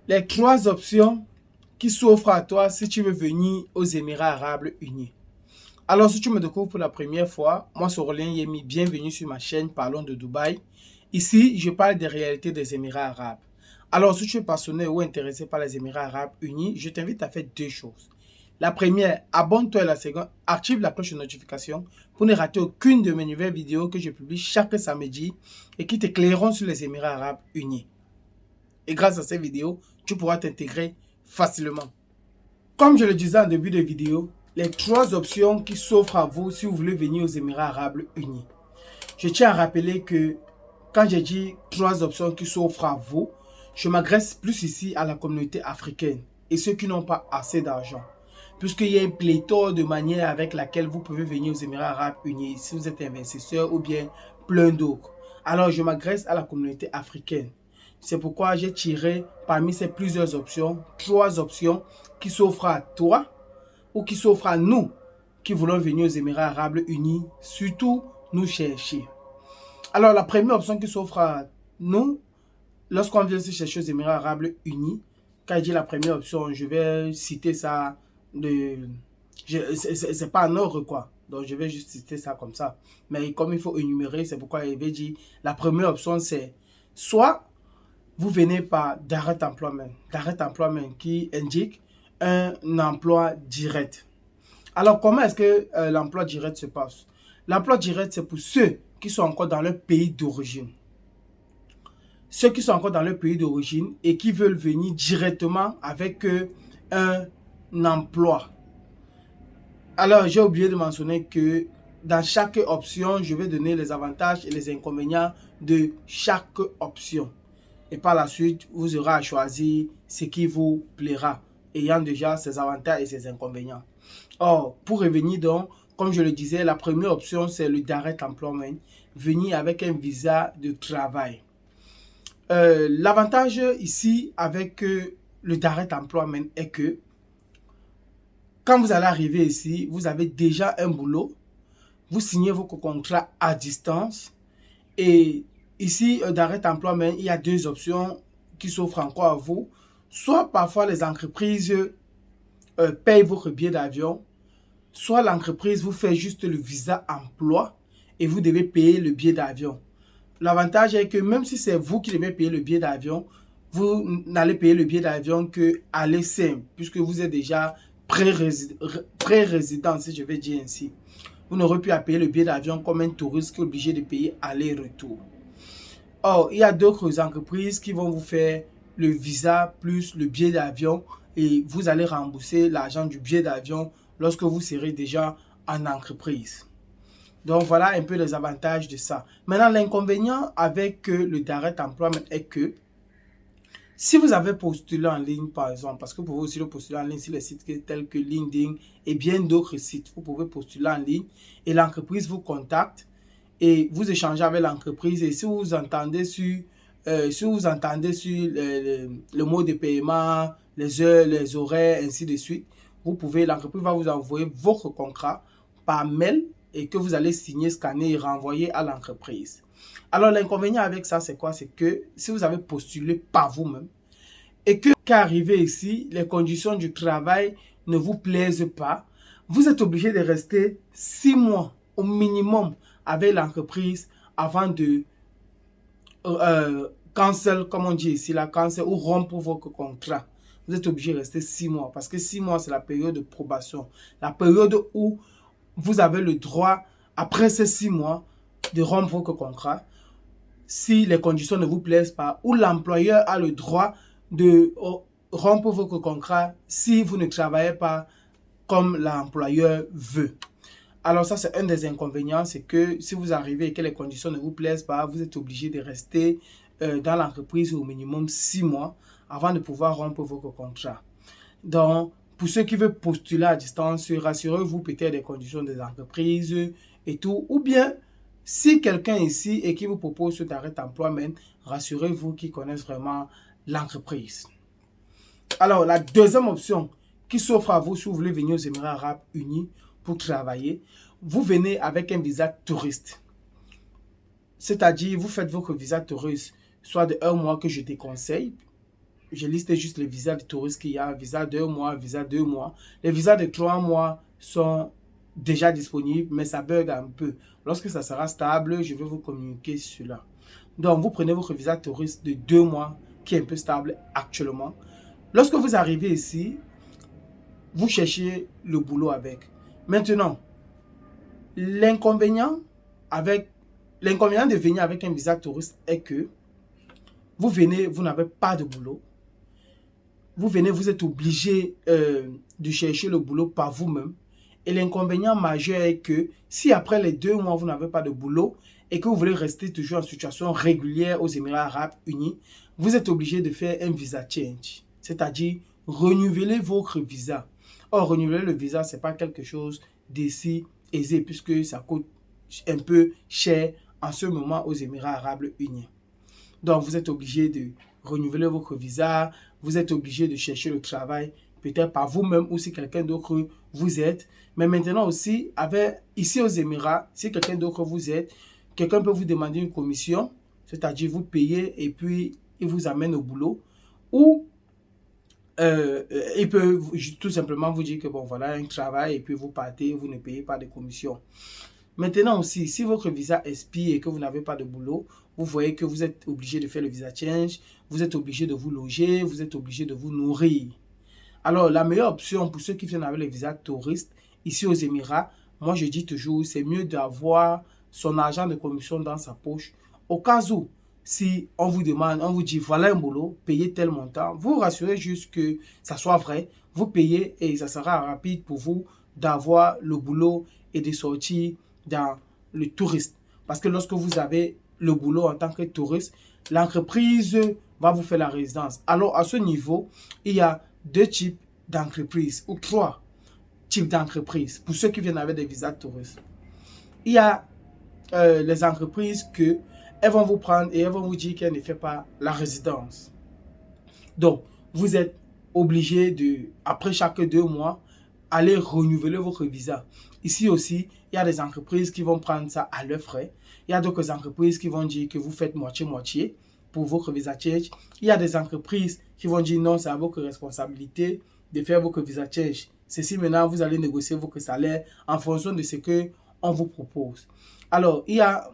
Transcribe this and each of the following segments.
Les trois options qui s'offrent à toi si tu veux venir aux Émirats Arabes Unis. Alors, si tu me découvres pour la première fois, moi c'est Aurélien Yemi, bienvenue sur ma chaîne Parlons de Dubaï. Ici, je parle des réalités des Émirats Arabes. Alors, si tu es passionné ou intéressé par les Émirats Arabes Unis, je t'invite à faire deux choses. La première, abonne-toi, et la seconde, active la cloche de notification pour ne rater aucune de mes nouvelles vidéos que je publie chaque samedi et qui t'éclaireront sur les Émirats Arabes Unis. Et grâce à ces vidéos, tu pourras t'intégrer facilement. Comme je le disais en début de vidéo, les trois options qui s'offrent à vous si vous voulez venir aux Émirats Arabes Unis. Je tiens à rappeler que quand j'ai dit trois options qui s'offrent à vous, je m'adresse plus ici à la communauté africaine et ceux qui n'ont pas assez d'argent. Puisqu'il y a une pléthore de manières avec laquelle vous pouvez venir aux Émirats Arabes Unis si vous êtes investisseur ou bien plein d'autres. Alors je m'adresse à la communauté africaine. C'est pourquoi j'ai tiré parmi ces plusieurs options, trois options qui s'offrent à toi ou qui s'offrent à nous qui voulons venir aux Émirats Arabes Unis, surtout nous chercher. Alors la première option qui s'offre à nous, lorsqu'on vient se chercher aux Émirats Arabes Unis, quand je dis la première option, je vais citer ça c'est pas en ordre quoi. Donc je vais juste citer ça comme ça. Mais comme il faut énumérer, c'est pourquoi je vais dire la première option c'est soit vous venez par direct employment. Direct employment qui indique un emploi direct. Alors, comment est-ce que l'emploi direct se passe? L'emploi direct, c'est pour ceux qui sont encore dans leur pays d'origine. Ceux qui sont encore dans leur pays d'origine et qui veulent venir directement avec un emploi. Alors, j'ai oublié de mentionner que dans chaque option, je vais donner les avantages et les inconvénients de chaque option. Et par la suite, vous aurez à choisir ce qui vous plaira, ayant déjà ses avantages et ses inconvénients. Or, pour revenir donc, comme je le disais, la première option, c'est le direct employment, venir avec un visa de travail. L'avantage ici avec le direct employment est que quand vous allez arriver ici, vous avez déjà un boulot, vous signez vos contrats à distance et ici, direct employment, il y a deux options qui s'offrent encore à vous. Soit parfois les entreprises payent votre billet d'avion, soit l'entreprise vous fait juste le visa emploi et vous devez payer le billet d'avion. L'avantage est que même si c'est vous qui devez payer le billet d'avion, vous n'allez payer le billet d'avion que aller simple, puisque vous êtes déjà pré-résident, si je vais dire ainsi. Vous n'aurez plus à payer le billet d'avion comme un touriste qui est obligé de payer aller-retour. Or, il y a d'autres entreprises qui vont vous faire le visa plus le billet d'avion et vous allez rembourser l'argent du billet d'avion lorsque vous serez déjà en entreprise. Donc, voilà un peu les avantages de ça. Maintenant, l'inconvénient avec le direct employment est que si vous avez postulé en ligne, par exemple, parce que vous pouvez aussi le postuler en ligne sur les sites tels que LinkedIn et bien d'autres sites, vous pouvez postuler en ligne et l'entreprise vous contacte et vous échangez avec l'entreprise et si vous entendez sur, le mot de paiement, les heures, les horaires, ainsi de suite, l'entreprise va vous envoyer votre contrat par mail et que vous allez signer, scanner et renvoyer à l'entreprise. Alors l'inconvénient avec ça, c'est quoi? C'est que si vous avez postulé par vous-même et que qu'arrivé ici, les conditions du travail ne vous plaisent pas, vous êtes obligé de rester 6 mois au minimum avec l'entreprise avant de cancel, comme on dit ici, la cancel ou rompre votre contrat. Vous êtes obligé de rester 6 mois parce que 6 mois, c'est la période de probation. La période où vous avez le droit, après ces 6 mois, de rompre votre contrat si les conditions ne vous plaisent pas ou l'employeur a le droit de rompre votre contrat si vous ne travaillez pas comme l'employeur veut. Alors ça, c'est un des inconvénients, c'est que si vous arrivez et que les conditions ne vous plaisent pas, vous êtes obligé de rester dans l'entreprise au minimum 6 mois avant de pouvoir rompre votre contrat. Donc, pour ceux qui veulent postuler à distance, rassurez-vous peut-être des conditions des entreprises et tout. Ou bien, si quelqu'un ici et qui vous propose ce direct employment, rassurez-vous qu'ils connaissent vraiment l'entreprise. Alors, la deuxième option qui s'offre à vous si vous voulez venir aux Émirats Arabes Unis pour travailler, vous venez avec un visa touriste. C'est-à-dire, vous faites votre visa touriste, soit de 1 mois que je déconseille, je liste juste les visas de touristes qu'il y a, visa 2 mois, visa 2 mois. Les visas de 3 mois sont déjà disponibles, mais ça bug un peu. Lorsque ça sera stable, je vais vous communiquer cela. Donc, vous prenez votre visa touriste de 2 mois, qui est un peu stable actuellement. Lorsque vous arrivez ici, vous cherchez le boulot avec. Maintenant, l'inconvénient de venir avec un visa touriste est que vous venez, vous n'avez pas de boulot. Vous venez, vous êtes obligé de chercher le boulot par vous-même. Et l'inconvénient majeur est que si après les 2 mois, vous n'avez pas de boulot et que vous voulez rester toujours en situation régulière aux Émirats Arabes Unis, vous êtes obligé de faire un visa change, c'est-à-dire renouveler votre visa. Or, renouveler le visa, ce n'est pas quelque chose d'aussi aisé puisque ça coûte un peu cher en ce moment aux Émirats Arabes Unis. Donc, vous êtes obligé de renouveler votre visa, vous êtes obligé de chercher le travail, peut-être par vous-même ou si quelqu'un d'autre vous aide. Mais maintenant aussi, ici aux Émirats, si quelqu'un d'autre vous aide, quelqu'un peut vous demander une commission, c'est-à-dire vous payez et puis il vous amène au boulot. Ou il peut tout simplement vous dire que bon, voilà un travail et puis vous partez, vous ne payez pas de commission. Maintenant aussi, si votre visa expire et que vous n'avez pas de boulot, vous voyez que vous êtes obligé de faire le visa change, vous êtes obligé de vous loger, vous êtes obligé de vous nourrir. Alors, la meilleure option pour ceux qui viennent avec les visas touristes, ici aux Émirats, moi je dis toujours, c'est mieux d'avoir son argent de commission dans sa poche. Au cas où, si on vous demande, on vous dit, voilà un boulot, payez tel montant, vous rassurez juste que ça soit vrai, vous payez et ça sera rapide pour vous d'avoir le boulot et de sortir dans le tourisme. Parce que lorsque vous avez le boulot en tant que touriste, l'entreprise va vous faire la résidence. Alors, à ce niveau, il y a 2 types d'entreprises ou 3 types d'entreprises pour ceux qui viennent avec des visas touristes. Il y a les entreprises que elles vont vous prendre et elles vont vous dire qu'elles ne font pas la résidence. Donc, vous êtes obligé de, après chaque 2 mois, aller renouveler votre visa. Ici aussi, il y a des entreprises qui vont prendre ça à leurs frais. Il y a d'autres entreprises qui vont dire que vous faites moitié-moitié pour votre visa change. Il y a des entreprises qui vont dire non, c'est à votre responsabilité de faire votre visa change. Ceci maintenant, vous allez négocier votre salaire en fonction de ce qu'on vous propose. Alors, il y a,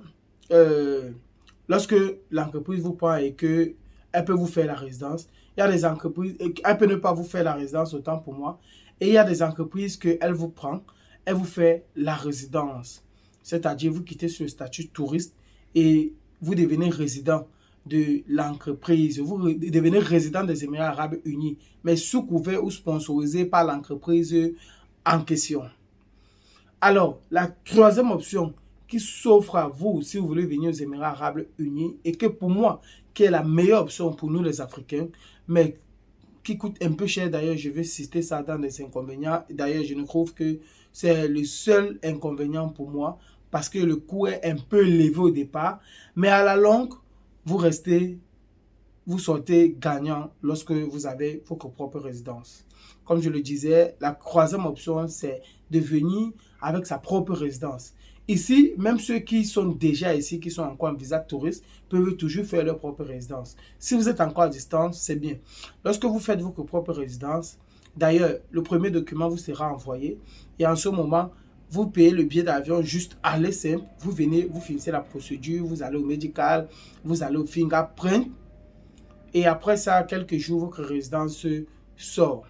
lorsque l'entreprise vous prend et qu'elle peut vous faire la résidence, il y a des entreprises, elle peut ne pas vous faire la résidence autant pour moi, et il y a des entreprises qu'elle vous prend, elle vous fait la résidence. C'est-à-dire, vous quittez sur le statut touriste et vous devenez résident de l'entreprise. Vous devenez résident des Émirats Arabes Unis, mais sous couvert ou sponsorisé par l'entreprise en question. Alors, la troisième option qui s'offre à vous si vous voulez venir aux Émirats Arabes Unis et que pour moi, qui est la meilleure option pour nous les Africains, mais qui coûte un peu cher. D'ailleurs, je vais citer ça dans les inconvénients. D'ailleurs, je ne trouve que c'est le seul inconvénient pour moi parce que le coût est un peu élevé au départ. Mais à la longue, vous sortez gagnant lorsque vous avez votre propre résidence. Comme je le disais, la troisième option, c'est de venir avec sa propre résidence. Ici, même ceux qui sont déjà ici, qui sont encore en visa touriste, peuvent toujours faire leur propre résidence. Si vous êtes encore à distance, c'est bien. Lorsque vous faites votre propre résidence, d'ailleurs, le premier document vous sera envoyé. Et en ce moment, vous payez le billet d'avion juste aller simple. Vous venez, vous finissez la procédure, vous allez au médical, vous allez au fingerprint. Et après ça, quelques jours, votre résidence sort.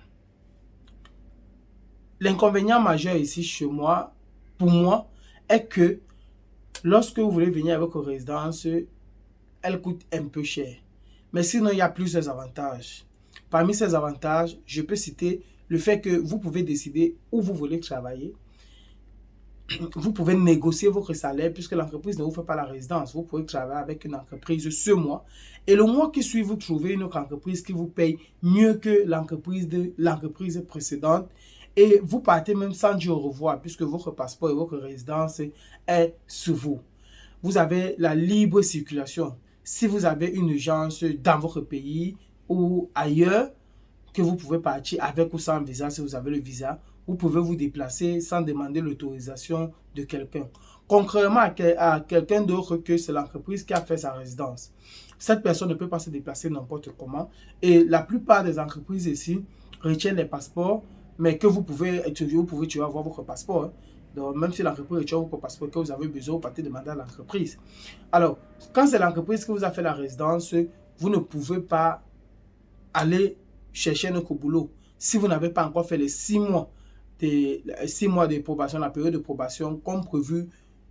L'inconvénient majeur ici chez moi, pour moi, est que lorsque vous voulez venir avec vos résidences, elle coûte un peu cher. Mais sinon, il y a plusieurs avantages. Parmi ces avantages, je peux citer le fait que vous pouvez décider où vous voulez travailler. Vous pouvez négocier votre salaire puisque l'entreprise ne vous fait pas la résidence. Vous pouvez travailler avec une entreprise ce mois. Et le mois qui suit, vous trouvez une autre entreprise qui vous paye mieux que l'entreprise précédente. Et vous partez même sans dire au revoir puisque votre passeport et votre résidence est sur vous. Vous avez la libre circulation. Si vous avez une urgence dans votre pays ou ailleurs, que vous pouvez partir avec ou sans visa si vous avez le visa, vous pouvez vous déplacer sans demander l'autorisation de quelqu'un. Contrairement à quelqu'un d'autre que c'est l'entreprise qui a fait sa résidence. cette personne ne peut pas se déplacer n'importe comment. Et la plupart des entreprises ici retiennent les passeports, mais que vous pouvez toujours avoir votre passeport. Hein. Donc, même si l'entreprise retient votre passeport que vous avez besoin, vous partez demander à l'entreprise. Alors, quand c'est l'entreprise qui vous a fait la résidence, vous ne pouvez pas aller chercher un autre boulot. Si vous n'avez pas encore fait les 6 mois de probation, la période de probation comme prévu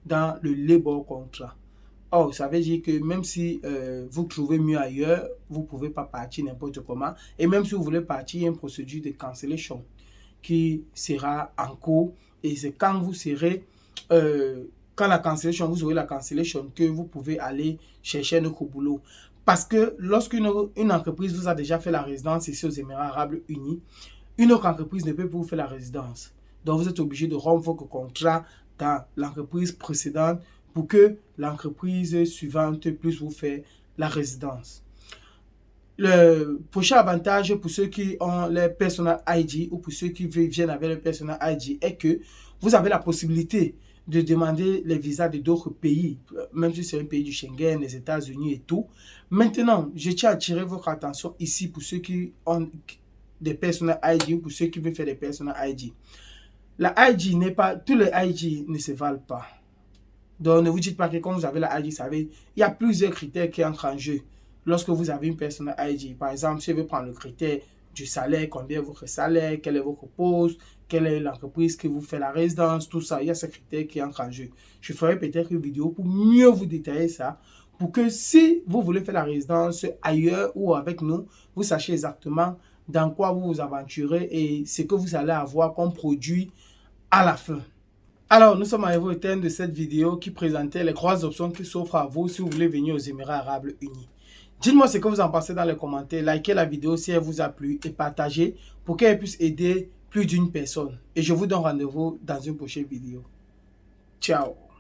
dans le labor contrat. Or, ça veut dire que même si vous trouvez mieux ailleurs, vous ne pouvez pas partir n'importe comment. Et même si vous voulez partir, il y a une procédure de cancellation qui sera en cours. Et c'est quand vous serez, quand la cancellation, vous aurez la cancellation, que vous pouvez aller chercher un autre boulot. Parce que lorsqu'une entreprise vous a déjà fait la résidence ici aux Émirats Arabes Unis, une autre entreprise ne peut pas vous faire la résidence. Donc, vous êtes obligé de rompre votre contrat dans l'entreprise précédente pour que l'entreprise suivante puisse vous faire la résidence. Le prochain avantage pour ceux qui ont les personal ID ou pour ceux qui viennent avec le personal ID est que vous avez la possibilité de demander les visas de d'autres pays, même si c'est un pays du Schengen, les États-Unis et tout. Maintenant, je tiens à attirer votre attention ici pour ceux qui ont des personal ID ou pour ceux qui veulent faire des personal ID. La ID n'est pas, tous les ID ne se valent pas. Donc, ne vous dites pas que quand vous avez la ID, vous savez, il y a plusieurs critères qui entrent en jeu. Lorsque vous avez une personne ID, par exemple, si vous voulez prendre le critère du salaire, combien est votre salaire, quel est votre poste, quelle est l'entreprise qui vous fait la résidence, tout ça, il y a ces critères qui entrent en jeu. Je ferai peut-être une vidéo pour mieux vous détailler ça, pour que si vous voulez faire la résidence ailleurs ou avec nous, vous sachiez exactement dans quoi vous vous aventurez et ce que vous allez avoir comme produit à la fin. Alors, nous sommes arrivés au terme de cette vidéo qui présentait les 3 options qui s'offrent à vous si vous voulez venir aux Émirats Arabes Unis. Dites-moi ce que vous en pensez dans les commentaires, likez la vidéo si elle vous a plu et partagez pour qu'elle puisse aider plus d'une personne. Et je vous donne rendez-vous dans une prochaine vidéo. Ciao!